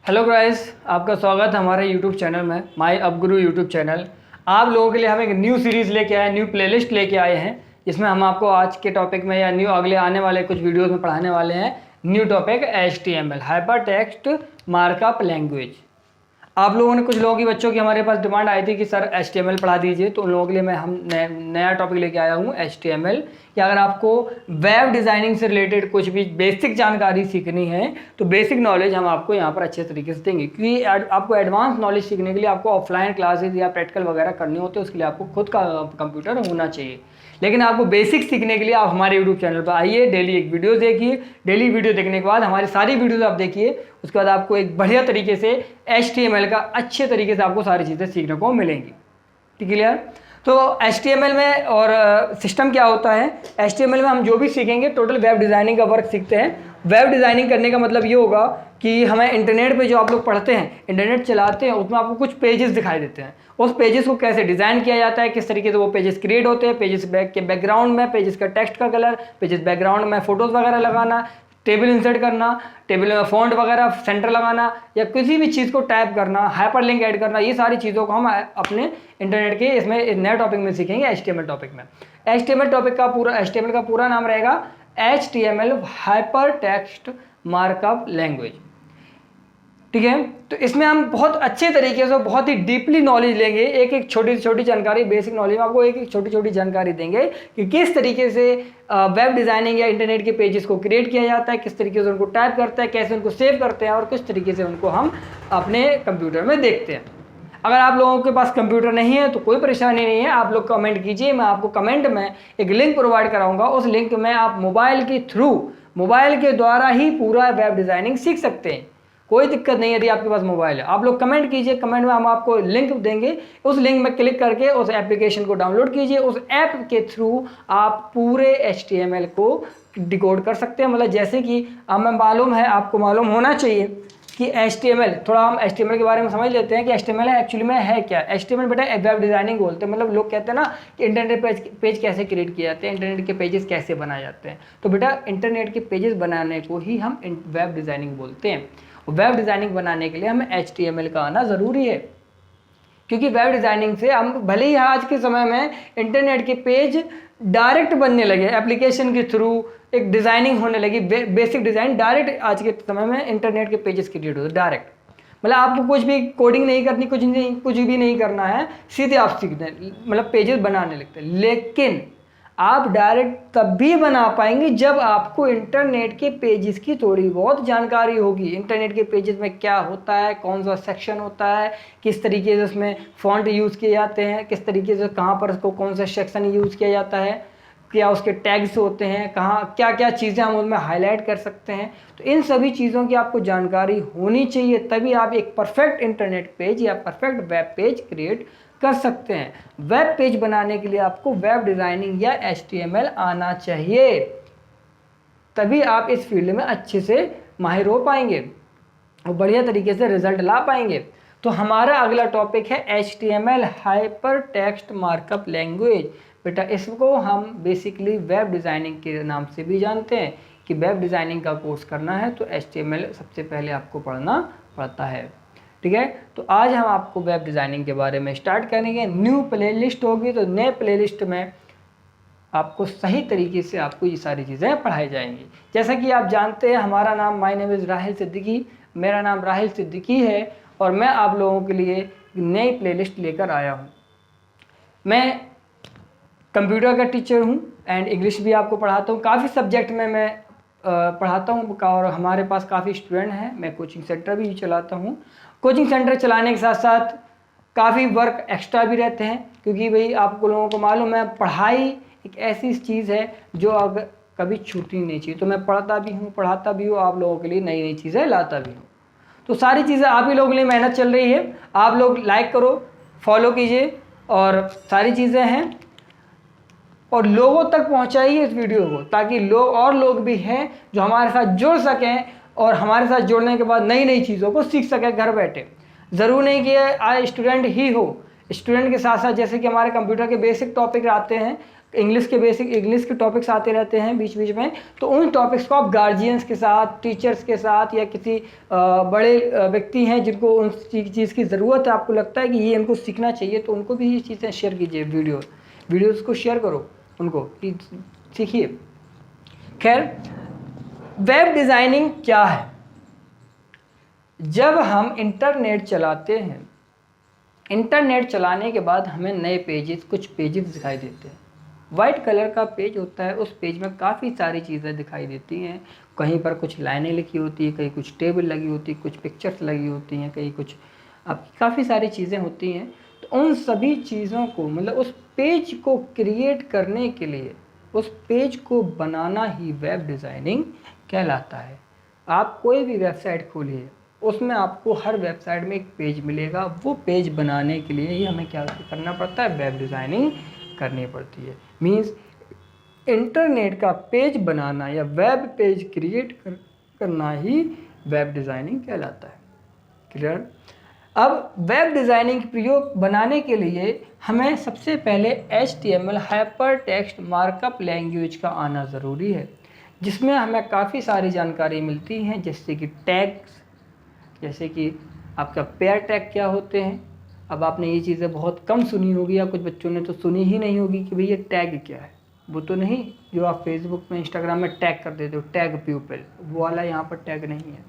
Hello guys, आपका स्वागत है हमारे यूट्यूब चैनल में, माय अपगुरु यूट्यूब चैनल। आप लोगों के लिए हम एक न्यू सीरीज़ लेके आए, न्यू प्लेलिस्ट लेके आए हैं, जिसमें हम आपको आज के टॉपिक में या न्यू अगले आने वाले कुछ वीडियोस में पढ़ाने वाले हैं। New topic HTML, hyper text markup language. आप लोगों ने कुछ लोगों की बच्चों की हमारे पास डिमांड आई थी कि सर HTML पढ़ा दीजिए, तो उन लोगों के लिए मैं नया टॉपिक लेके आया हूँ HTML। कि अगर आपको वेब डिज़ाइनिंग से रिलेटेड कुछ भी बेसिक जानकारी सीखनी है तो बेसिक नॉलेज हम आपको यहाँ पर अच्छे तरीके से देंगे, क्योंकि आपको एडवांस नॉलेज सीखने के लिए आपको ऑफलाइन क्लासेज या प्रैक्टिकल वगैरह करने होते हैं, उसके लिए आपको खुद का कंप्यूटर होना चाहिए। लेकिन आपको बेसिक सीखने के लिए आप हमारे यूट्यूब चैनल पर आइए, डेली एक वीडियो देखिए। डेली वीडियो देखने के बाद हमारी सारी वीडियोस आप देखिए, उसके बाद आपको एक बढ़िया तरीके से HTML का अच्छे तरीके से आपको सारी चीज़ें सीखने को मिलेंगी। ठीक है क्लियर? तो HTML में और सिस्टम क्या होता है, HTML में हम जो भी सीखेंगे टोटल वेब डिज़ाइनिंग का वर्क सीखते हैं। वेब डिज़ाइनिंग करने का मतलब ये होगा कि हमें इंटरनेट पे जो आप लोग पढ़ते हैं, इंटरनेट चलाते हैं, उसमें आपको कुछ पेजेस दिखाई देते हैं। उस पेजेस को कैसे डिज़ाइन किया जाता है, किस तरीके से वो पेजेस क्रिएट होते हैं, पेजेस के बैकग्राउंड में पेजेस का टेक्स्ट का कलर, पेजेस बैकग्राउंड में फ़ोटोज़ वगैरह लगाना, टेबल इंसर्ट करना, टेबल में फॉन्ट वगैरह सेंटर लगाना, या किसी भी चीज़ को टाइप करना, हाइपरलिंक ऐड करना, ये सारी चीज़ों को हम अपने इंटरनेट के इसमें नए टॉपिक में सीखेंगे HTML टॉपिक में। HTML का पूरा नाम रहेगा HTML hyper text markup language. ठीक है, तो इसमें हम बहुत अच्छे तरीके से बहुत ही डीपली नॉलेज लेंगे। एक एक छोटी छोटी जानकारी, बेसिक नॉलेज में आपको एक एक छोटी छोटी जानकारी देंगे कि किस तरीके से वेब डिज़ाइनिंग या इंटरनेट के पेजेस को क्रिएट किया जाता है, किस तरीके से उनको टाइप करते हैं, कैसे उनको सेव करते हैं और किस तरीके से उनको हम अपने कंप्यूटर में देखते हैं। अगर आप लोगों के पास कंप्यूटर नहीं है तो कोई परेशानी नहीं है, आप लोग कमेंट कीजिए, मैं आपको कमेंट में एक लिंक प्रोवाइड कराऊंगा। उस लिंक में आप मोबाइल के द्वारा ही पूरा वेब डिज़ाइनिंग सीख सकते हैं। कोई दिक्कत नहीं है यदि आपके पास मोबाइल है। आप लोग कमेंट कीजिए, कमेंट में हम आपको लिंक देंगे, उस लिंक में क्लिक करके उस एप्लीकेशन को डाउनलोड कीजिए। उस ऐप के थ्रू आप पूरे HTML को डिकोड कर सकते हैं। मतलब जैसे कि हमें मालूम है, आपको मालूम होना चाहिए कि HTML, थोड़ा हम HTML के बारे में समझ लेते हैं कि HTML एक्चुअली में है क्या। HTML बेटा वेब डिज़ाइनिंग बोलते हैं। मतलब लोग कहते हैं ना कि इंटरनेट पेज कैसे क्रिएट किए जाते हैं, इंटरनेट के पेजेस कैसे बनाए जाते हैं, तो बेटा इंटरनेट के पेजेस बनाने को ही हम वेब डिज़ाइनिंग बोलते हैं। वेब डिज़ाइनिंग बनाने के लिए हमें HTML का आना ज़रूरी है, क्योंकि वेब डिज़ाइनिंग से हम भले ही आज के समय में इंटरनेट के पेज डायरेक्ट बनने लगे, एप्लीकेशन के थ्रू एक डिज़ाइनिंग होने लगी, बेसिक डिज़ाइन डायरेक्ट आज के समय में इंटरनेट के पेजेस क्रिएट होते डायरेक्ट। मतलब आपको कुछ भी कोडिंग नहीं करनी, कुछ भी नहीं करना है, सीधे आप सीखते हैं, मतलब पेजेस बनाने लगते हैं। लेकिन आप डायरेक्ट तब भी बना पाएंगे जब आपको इंटरनेट के पेजेस की थोड़ी बहुत जानकारी होगी। इंटरनेट के पेजेस में क्या होता है, कौन सा सेक्शन होता है, किस तरीके से उसमें फॉन्ट यूज़ किए जाते हैं, किस तरीके से कहाँ पर उसको कौन सा सेक्शन यूज़ किया जाता है, क्या उसके टैग्स होते हैं, कहाँ क्या क्या चीज़ें हम उनमें हाईलाइट कर सकते हैं। तो इन सभी चीज़ों की आपको जानकारी होनी चाहिए, तभी आप एक परफेक्ट इंटरनेट पेज या परफेक्ट वेब पेज क्रिएट कर सकते हैं। वेब पेज बनाने के लिए आपको वेब डिज़ाइनिंग या HTML आना चाहिए, तभी आप इस फील्ड में अच्छे से माहिर हो पाएंगे और बढ़िया तरीके से रिजल्ट ला पाएंगे। तो हमारा अगला टॉपिक है HTML hyper text markup language. बेटा इसको हम बेसिकली वेब डिज़ाइनिंग के नाम से भी जानते हैं कि वेब डिज़ाइनिंग का कोर्स करना है तो HTML सबसे पहले आपको पढ़ना पड़ता है। ठीक है, तो आज हम आपको वेब डिज़ाइनिंग के बारे में स्टार्ट करेंगे। न्यू प्लेलिस्ट होगी, तो नए प्लेलिस्ट में आपको सही तरीके से आपको ये सारी चीज़ें पढ़ाई जाएंगी। जैसा कि आप जानते हैं, हमारा नाम my name is Rahil Siddiqui, मेरा नाम राहिल सिद्दीकी है और मैं आप लोगों के लिए नई प्लेलिस्ट लेकर आया हूँ। मैं कंप्यूटर का टीचर हूँ एंड इंग्लिश भी आपको पढ़ाता हूँ। काफ़ी सब्जेक्ट में मैं पढ़ाता हूँ और हमारे पास काफ़ी स्टूडेंट हैं। मैं कोचिंग सेंटर भी चलाता हूँ। कोचिंग सेंटर चलाने के साथ साथ काफ़ी वर्क एक्स्ट्रा भी रहते हैं, क्योंकि भाई आपको लोगों को मालूम है पढ़ाई एक ऐसी चीज़ है जो अगर कभी छूटनी नहीं चाहिए। तो मैं पढ़ता भी हूँ, पढ़ाता भी हूँ, आप लोगों के लिए नई नई चीज़ें लाता भी हूँ। तो सारी चीज़ें आप ही लोगों के लिए मेहनत चल रही है। आप लोग लाइक करो, फॉलो कीजिए और सारी चीज़ें हैं और लोगों तक पहुंचाइए इस वीडियो को, ताकि लोग भी हैं जो हमारे साथ जुड़ सकें और हमारे साथ जुड़ने के बाद नई नई चीज़ों को सीख सकें घर बैठे। ज़रूर नहीं कि आज स्टूडेंट ही हो, स्टूडेंट के साथ साथ जैसे कि हमारे कंप्यूटर के बेसिक टॉपिक आते हैं, इंग्लिश के बेसिक इंग्लिश के टॉपिक्स आते रहते हैं बीच बीच में, तो उन टॉपिक्स को आप गार्जियंस के साथ, टीचर्स के साथ, या किसी बड़े व्यक्ति हैं जिनको उन चीज़ की ज़रूरत है, आपको लगता है कि ये इनको सीखना चाहिए, तो उनको भी ये चीज़ें शेयर कीजिए। वीडियोज़ को शेयर करो उनको कि सीखिए। खैर, वेब डिज़ाइनिंग क्या है? जब हम इंटरनेट चलाते हैं, इंटरनेट चलाने के बाद हमें नए कुछ पेजेस दिखाई देते हैं। वाइट कलर का पेज होता है, उस पेज में काफ़ी सारी चीज़ें दिखाई देती हैं। कहीं पर कुछ लाइनें लिखी होती है, कहीं कुछ टेबल लगी होती है, कुछ पिक्चर्स लगी होती हैं, कहीं कुछ आपकी काफ़ी सारी चीज़ें होती हैं। तो उन सभी चीज़ों को, मतलब उस पेज को क्रिएट करने के लिए, उस पेज को बनाना ही वेब डिज़ाइनिंग कहलाता है। आप कोई भी वेबसाइट खोलिए, उसमें आपको हर वेबसाइट में एक पेज मिलेगा। वो पेज बनाने के लिए ही हमें क्या करना पड़ता है? वेब डिज़ाइनिंग करनी पड़ती है। मीन्स इंटरनेट का पेज बनाना या वेब पेज क्रिएट करना ही वेब डिज़ाइनिंग कहलाता है। क्लियर? अब वेब डिज़ाइनिंग प्रयोग बनाने के लिए हमें सबसे पहले HTML hyper text markup language का आना ज़रूरी है, जिसमें हमें काफ़ी सारी जानकारी मिलती हैं, जैसे कि टैग्स, जैसे कि आपका पेयर टैग क्या होते हैं। अब आपने ये चीज़ें बहुत कम सुनी होगी, या कुछ बच्चों ने तो सुनी ही नहीं होगी कि भाई ये टैग क्या है। वो तो नहीं जो आप फेसबुक में, इंस्टाग्राम में टैग कर देते हो, टैग प्यूपल, वो वाला यहाँ पर टैग नहीं है।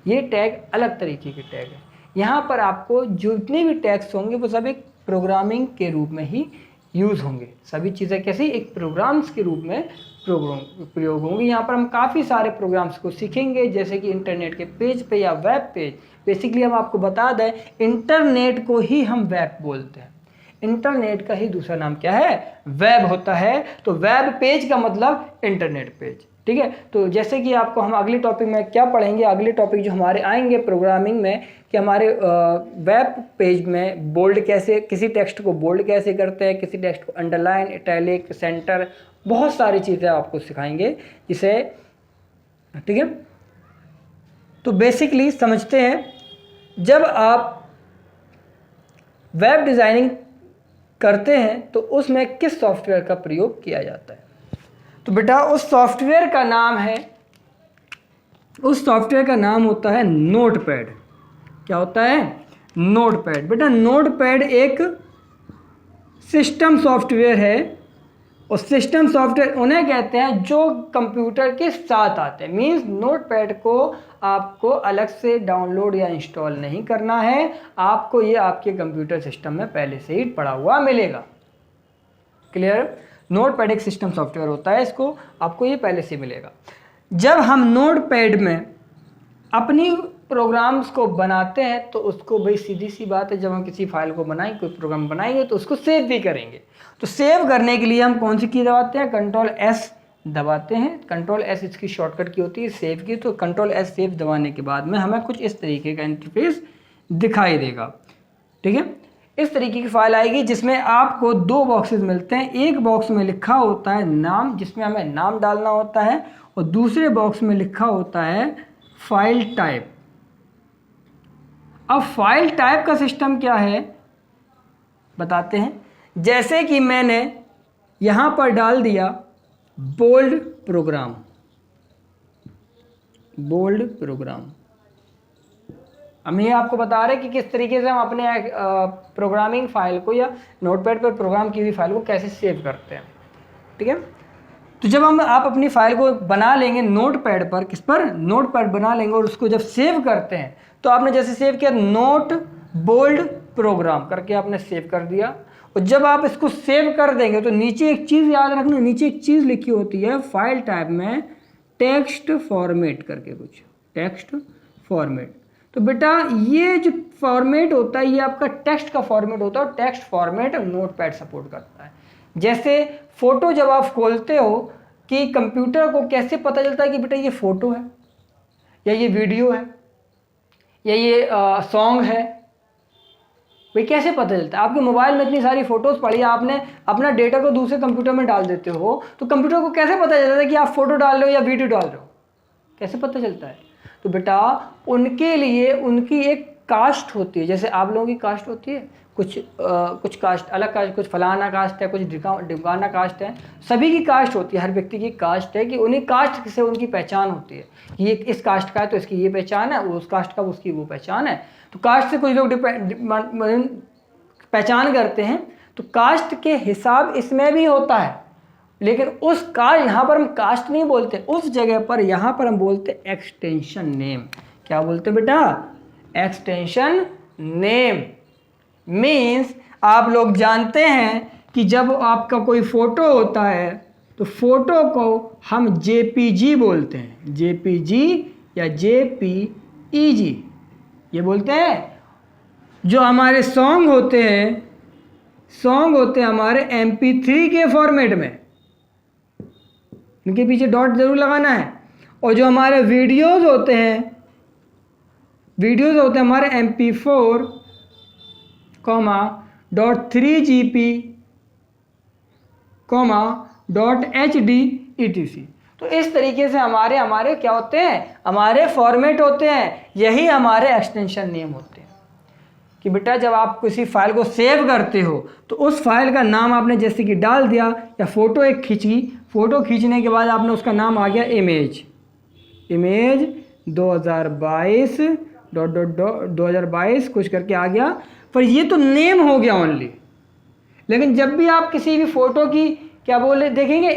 ये टैग अलग तरीके के टैग है। यहाँ पर आपको जितने भी टैग्स होंगे वो सब एक प्रोग्रामिंग के रूप में ही यूज़ होंगे। सभी चीज़ें कैसे? एक प्रोग्राम्स के रूप में प्रयोग होंगे। यहाँ पर हम काफ़ी सारे प्रोग्राम्स को सीखेंगे, जैसे कि इंटरनेट के पेज पे या वेब पेज। बेसिकली हम आपको बता दें, इंटरनेट को ही हम वेब बोलते हैं। इंटरनेट का ही दूसरा नाम क्या है? वेब होता है। तो वेब पेज का मतलब इंटरनेट पेज। ठीक है, तो जैसे कि आपको हम अगले टॉपिक में क्या पढ़ेंगे, अगले टॉपिक जो हमारे आएंगे प्रोग्रामिंग में, कि हमारे वेब पेज में बोल्ड कैसे, किसी टेक्स्ट को बोल्ड कैसे करते हैं, किसी टेक्स्ट को अंडरलाइन, इटैलिक, सेंटर, बहुत सारी चीज़ें आपको सिखाएंगे जिसे। ठीक है, तो बेसिकली समझते हैं, जब आप वेब डिज़ाइनिंग करते हैं तो उसमें किस सॉफ्टवेयर का प्रयोग किया जाता है। तो बेटा उस सॉफ्टवेयर का नाम होता है नोटपैड। क्या होता है? नोटपैड। बेटा नोटपैड एक सिस्टम सॉफ्टवेयर है, और सिस्टम सॉफ्टवेयर उन्हें कहते हैं जो कंप्यूटर के साथ आते हैं। मींस नोटपैड को आपको अलग से डाउनलोड या इंस्टॉल नहीं करना है, आपको ये आपके कंप्यूटर सिस्टम में पहले से ही पड़ा हुआ मिलेगा। क्लियर? नोटपैड एक सिस्टम सॉफ्टवेयर होता है, इसको आपको ये पहले से मिलेगा। जब हम नोटपैड में अपनी प्रोग्राम्स को बनाते हैं तो उसको, भाई सीधी सी बात है, जब हम किसी फाइल को बनाएंगे, कोई प्रोग्राम बनाएंगे तो उसको सेव भी करेंगे। तो सेव करने के लिए हम कौन सी की दबाते हैं? Ctrl+S दबाते हैं। Ctrl+S इसकी शॉर्टकट की होती है सेव की। तो Ctrl+S सेव दबाने के बाद में हमें कुछ इस तरीके का इंटरफेस दिखाई देगा। ठीक है, इस तरीके की फाइल आएगी जिसमें आपको दो बॉक्सेस मिलते हैं। एक बॉक्स में लिखा होता है नाम, जिसमें हमें नाम डालना होता है, और दूसरे बॉक्स में लिखा होता है फाइल टाइप। अब फाइल टाइप का सिस्टम क्या है बताते हैं। जैसे कि मैंने यहां पर डाल दिया बोल्ड प्रोग्राम, हम ये आपको बता रहे हैं कि किस तरीके से हम अपने प्रोग्रामिंग फाइल को या नोटपैड पर प्रोग्राम की हुई फाइल को कैसे सेव करते हैं। ठीक है, तो जब आप अपनी फाइल को बना लेंगे नोटपैड पर, किस पर? नोटपैड बना लेंगे, और उसको जब सेव करते हैं तो आपने जैसे सेव किया नोट बोल्ड प्रोग्राम करके आपने सेव कर दिया। और जब आप इसको सेव कर देंगे तो नीचे एक चीज़ याद रखना, नीचे एक चीज़ लिखी होती है फाइल टाइप में टेक्स्ट फॉर्मेट करके, कुछ टेक्स्ट फॉर्मेट। तो बेटा ये जो फॉर्मेट होता है ये आपका टेक्स्ट का फॉर्मेट होता है, और टेक्स्ट फॉर्मेट नोटपैड सपोर्ट करता है। जैसे फोटो जब आप खोलते हो कि कंप्यूटर को कैसे पता चलता है कि बेटा ये फोटो है, या ये वीडियो है, या ये सॉन्ग है, भाई कैसे पता चलता है? आपके मोबाइल में इतनी सारी फोटोज़ पड़ी, आपने अपना डेटा को दूसरे कंप्यूटर में डाल देते हो, तो कंप्यूटर को कैसे पता चलता है कि आप फोटो डाल रहे हो या वीडियो डाल रहे हो? कैसे पता चलता है? तो बेटा उनके लिए उनकी एक कास्ट होती है, जैसे आप लोगों की कास्ट होती है, कुछ कास्ट अलग कास्ट, कुछ फलाना कास्ट है, कुछ ढिमकाना कास्ट है, सभी की कास्ट होती है, हर व्यक्ति की कास्ट है कि उन्हीं कास्ट से उनकी पहचान होती है कि ये इस कास्ट का है तो इसकी ये पहचान है, वो उस कास्ट का उसकी वो पहचान है। तो कास्ट से कुछ लोग पहचान करते हैं, तो कास्ट के हिसाब इसमें भी होता है, लेकिन उस कास्ट, यहाँ पर हम कास्ट नहीं बोलते, उस जगह पर यहाँ पर हम बोलते एक्सटेंशन नेम। क्या बोलते बेटा? Extension name. मीन्स आप लोग जानते हैं कि जब आपका कोई फ़ोटो होता है तो फोटो को हम जेपीजी बोलते हैं, जेपीजी या जेपीईजी ये बोलते हैं। जो हमारे सॉन्ग होते हैं हमारे MP3 के फॉर्मेट में, इनके पीछे डॉट ज़रूर लगाना है। और जो हमारे वीडियोस होते हैं हमारे MP4, .3GP, .HD etc। तो इस तरीके से हमारे क्या होते हैं, हमारे फॉर्मेट होते हैं, यही हमारे एक्सटेंशन नेम होते हैं। कि बेटा जब आप किसी फाइल को सेव करते हो तो उस फाइल का नाम आपने जैसे कि डाल दिया, या फ़ोटो एक खींची, फ़ोटो खींचने के बाद आपने उसका नाम आ गया इमेज 2022 2022 कुछ करके आ गया, पर ये तो नेम हो गया ओनली। लेकिन जब भी आप किसी भी फ़ोटो की क्या बोले देखेंगे,